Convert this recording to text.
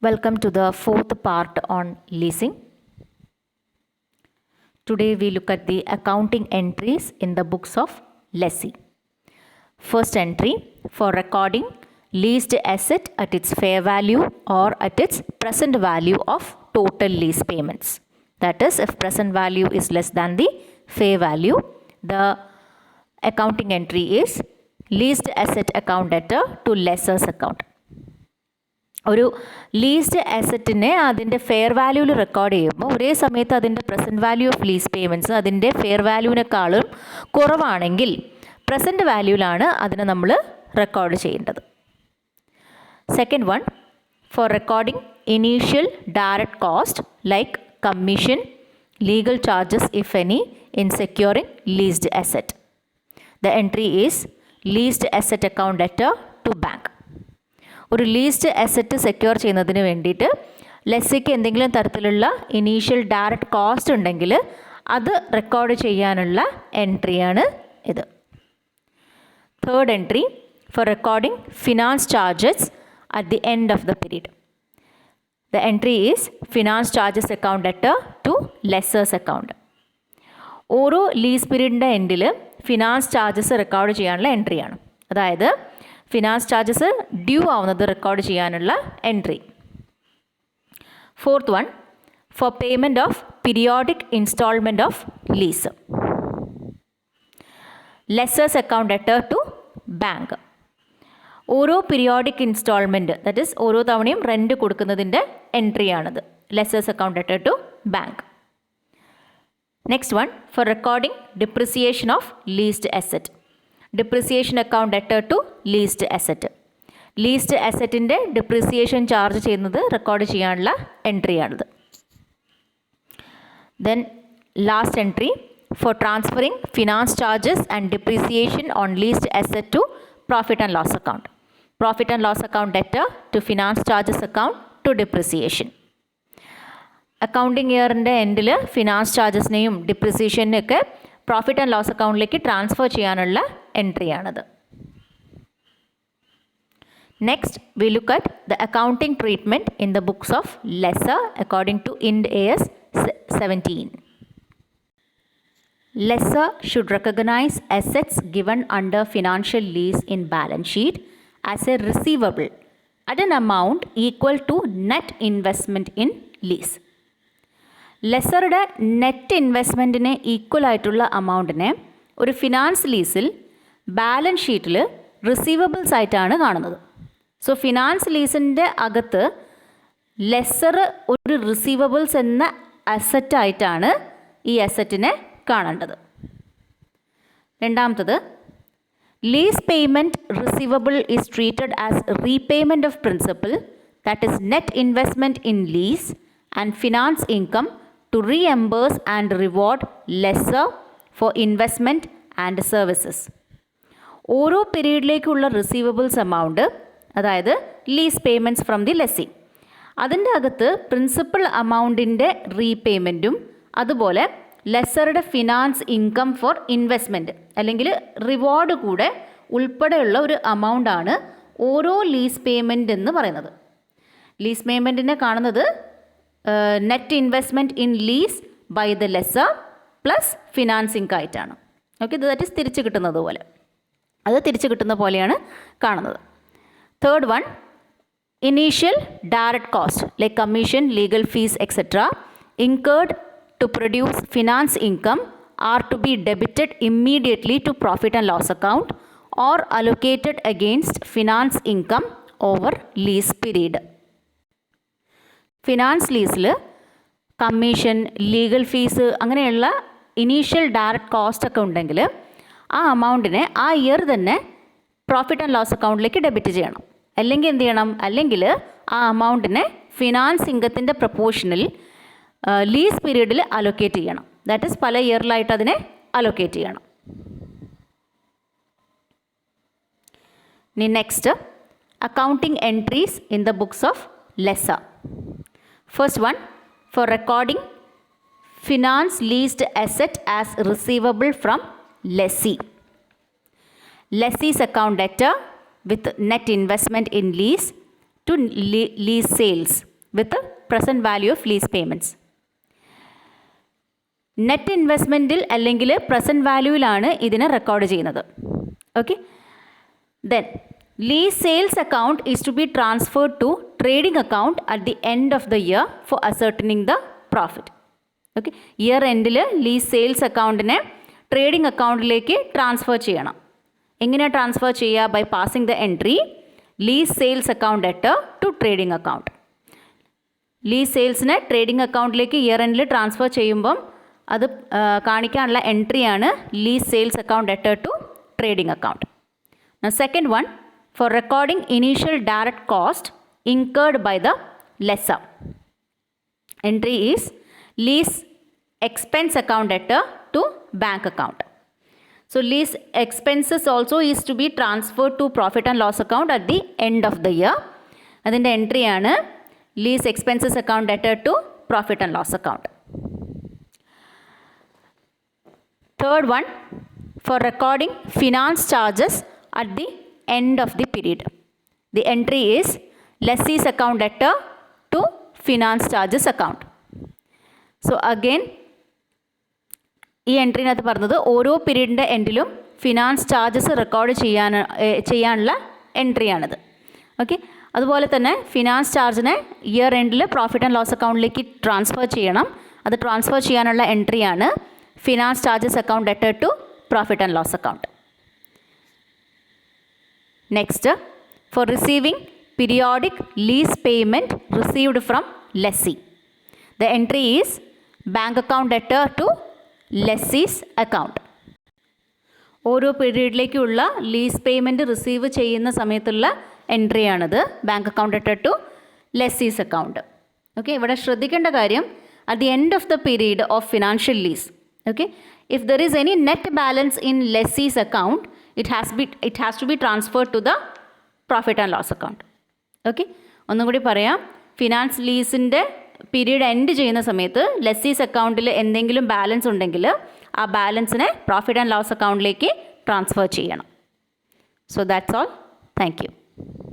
Welcome to the fourth part on leasing. Today we look at the accounting entries in the books of lessee. First entry, for recording leased asset at its fair value or at its present value of total lease payments. That is, if present value is less than the fair value, the accounting entry is leased asset account debtor to lessor's account. ഒരു leased അസറ്റിനെ അതിൻ്റെ fair വാല്യൂവിൽ record ചെയ്യുമ്പോൾ ഒരേ സമയത്ത് അതിൻ്റെ present value of lease payments അതിൻ്റെ fair വാല്യൂവിനേക്കാളും കുറവാണെങ്കിൽ പ്രസൻറ്റ് വാല്യൂവിലാണ് അതിനെ നമ്മൾ റെക്കോർഡ് ചെയ്യേണ്ടത്. Second one, for recording initial direct cost like commission, legal charges if any in securing leased asset. The entry is leased asset account debtor to bank. ഒരു leased asset secure ചെയ്യുന്നതിന് വേണ്ടിയിട്ട് ലെസ്സിക്ക് എന്തെങ്കിലും തരത്തിലുള്ള initial direct cost ഉണ്ടെങ്കിൽ അത് record ചെയ്യാനുള്ള എൻട്രിയാണ് ഇത്. Third entry, for recording finance charges at the end of the period. The entry is finance charges account debtor to lessor's account. ഓരോ ലീസ് പീരീഡിൻ്റെ എൻഡിൽ ഫിനാൻസ് ചാർജസ് റെക്കോർഡ് ചെയ്യാനുള്ള എൻട്രിയാണ്. അതായത് ഫിനാൻസ് ചാർജസ് ഡ്യൂ ആവുന്നത് റെക്കോർഡ് ചെയ്യാനുള്ള entry. Fourth one, for payment of periodic instalment of lease. Lessor's account debtor to bank. ഓരോ periodic instalment, that is ഓരോ തവണയും റെൻറ്റ് കൊടുക്കുന്നതിൻ്റെ എൻട്രിയാണിത്. Lessor's account debtor to bank. Next one, for recording depreciation of leased asset. Depreciation account debtor to leased asset. Leased അസറ്റിൻ്റെ depreciation charge ചെയ്യുന്നത് record ചെയ്യാനുള്ള എൻട്രിയാണിത്. Then last entry, for transferring finance charges and depreciation on leased asset to profit and loss account. Profit and loss account debtor to finance charges account to depreciation. Accounting ഇയറിൻ്റെ എൻഡിൽ finance ചാർജസിനെയും ഡിപ്രിസിയേഷനെയൊക്കെ profit and loss അക്കൗണ്ടിലേക്ക് transfer ചെയ്യാനുള്ള എൻട്രിയാണത്. Next we look at the accounting treatment in the books of lessor according to Ind AS 17. Lessor should recognize assets given under financial lease in balance sheet as a receivable at an amount equal to net investment in lease. ലെസ്സറുടെ net ഇൻവെസ്റ്റ്മെൻറ്റിന് equal ആയിട്ടുള്ള അമൗണ്ടിനെ ഒരു finance ലീസിൽ balance ഷീറ്റിൽ receivables ആയിട്ടാണ് കാണുന്നത്. So finance ലീസിൻ്റെ അകത്ത് ലെസ്സർ ഒരു റിസീവബിൾസ് എന്ന അസറ്റായിട്ടാണ് ഈ അസറ്റിനെ കാണേണ്ടത്. രണ്ടാമത്തത്, lease payment receivable is treated as repayment of principal, that is net investment in lease and finance income to reimburse and reward lessor for investment and services. ഓരോ പീരീഡിലേക്കുള്ള receivables amount, അതായത് lease payments from the lessee, അതിൻ്റെ അകത്ത് principal അമൗണ്ടിൻ്റെ റീപേയ്മെൻറ്റും അതുപോലെ ലെസ്സറുടെ finance income four investment അല്ലെങ്കിൽ reward കൂടെ ഉൾപ്പെടെയുള്ള ഒരു അമൗണ്ടാണ് ഓരോ ലീസ് പേയ്മെൻറ്റ് എന്ന് പറയുന്നത്. ലീസ് പേയ്മെൻറ്റിനെ കാണുന്നത് net investment in lease by the lessor plus financing ആയിട്ടാണ്. ഓക്കെ, ദാറ്റ് ഈസ് തിരിച്ച് കിട്ടുന്നത് പോലെ, അത് തിരിച്ച് കിട്ടുന്ന പോലെയാണ് കാണുന്നത്. Third one, initial direct cost like commission, legal fees etcetera incurred to produce finance income are to be debited immediately to profit and loss account or allocated against finance income over lease period. Finance ലീസിൽ commission, legal fees അങ്ങനെയുള്ള initial direct cost ഒക്കെ ഉണ്ടെങ്കിൽ ആ അമൗണ്ടിനെ ആ year തന്നെ profit and loss അക്കൗണ്ടിലേക്ക് debit ചെയ്യണം. അല്ലെങ്കിൽ എന്ത് ചെയ്യണം, അല്ലെങ്കിൽ ആ അമൗണ്ടിനെ ഫിനാൻസ് ഇൻകത്തിൻ്റെ പ്രപ്പോർഷനിൽ ലീസ് പീരീഡിൽ അലൊക്കേറ്റ് ചെയ്യണം. ദാറ്റ് ഈസ് പല ഇയറിലായിട്ട് അതിനെ അലൊക്കേറ്റ് ചെയ്യണം. ഇനി next, accounting entries in the books of lesser. First one, for recording finance leased asset as receivable from lessee. Lessee's account debtor with net investment in lease to lease sales with the present value of lease payments. Net ഇൻവെസ്റ്റ്മെൻറ്റിൽ അല്ലെങ്കിൽ present വാല്യൂവിലാണ് ഇതിനെ record ചെയ്യുന്നത്. Okay, then lease sales account is to be transferred to trading account at the end of the year for ascertaining the profit. Okay, year എൻഡിൽ lease sales അക്കൗണ്ടിനെ trading അക്കൗണ്ടിലേക്ക് transfer ചെയ്യണം. എങ്ങനെയാണ് ട്രാൻസ്ഫർ ചെയ്യുക? By passing the entry lease sales account debtor to trading account. Lease സെയിൽസിനെ trading അക്കൗണ്ടിലേക്ക് year എൻഡിൽ transfer ചെയ്യുമ്പം അത് കാണിക്കാനുള്ള എൻട്രിയാണ് lease sales account debtor to trading account. Second one, for recording initial direct cost incurred by the lessor, entry is lease expense account debtor to bank account. So lease expenses also is to be transferred to profit and loss account at the end of the year. അതിൻ്റെ entry ആണ് lease expenses account debtor to profit and loss account. Third one, for recording finance charges at the end of the period, the entry is lessee's account debtor to finance charges account. So again ഈ എൻട്രിനകത്ത് പറഞ്ഞത് ഓരോ പീരീഡിൻ്റെ എൻഡിലും finance charges record ചെയ്യാനുള്ള എൻട്രിയാണിത്. Okay, അതുപോലെ തന്നെ ഫിനാൻസ് ചാർജിനെ ഇയർ എൻഡിൽ പ്രോഫിറ്റ് ആൻഡ് ലോസ് അക്കൗണ്ടിലേക്ക് ട്രാൻസ്ഫർ ചെയ്യണം. അത് ട്രാൻസ്ഫർ ചെയ്യാനുള്ള എൻട്രിയാണ് finance charges account debtor to profit and loss account. Next, for receiving periodic lease payment received from lessee, the entry is bank account debtor to lessee's account. ഓരോ പീരീഡിലേക്കുള്ള lease payment receive ചെയ്യുന്ന സമയത്തുള്ള എൻട്രിയാണിത്, bank account debtor to lessee's account. Okay, ഇവിടെ ശ്രദ്ധിക്കേണ്ട കാര്യം at the end of the period of financial lease, okay, if there is any net balance in lessee's account it has to be transferred to the profit and loss account. Okay, ഒന്നും കൂടി പറയാം, finance ലീസിൻ്റെ period end ചെയ്യുന്ന സമയത്ത് ലെസ്സീസ് അക്കൗണ്ടിൽ എന്തെങ്കിലും balance ഉണ്ടെങ്കിൽ ആ ബാലൻസിനെ profit and loss അക്കൗണ്ടിലേക്ക് ട്രാൻസ്ഫർ ചെയ്യണം. So that's all. Thank you.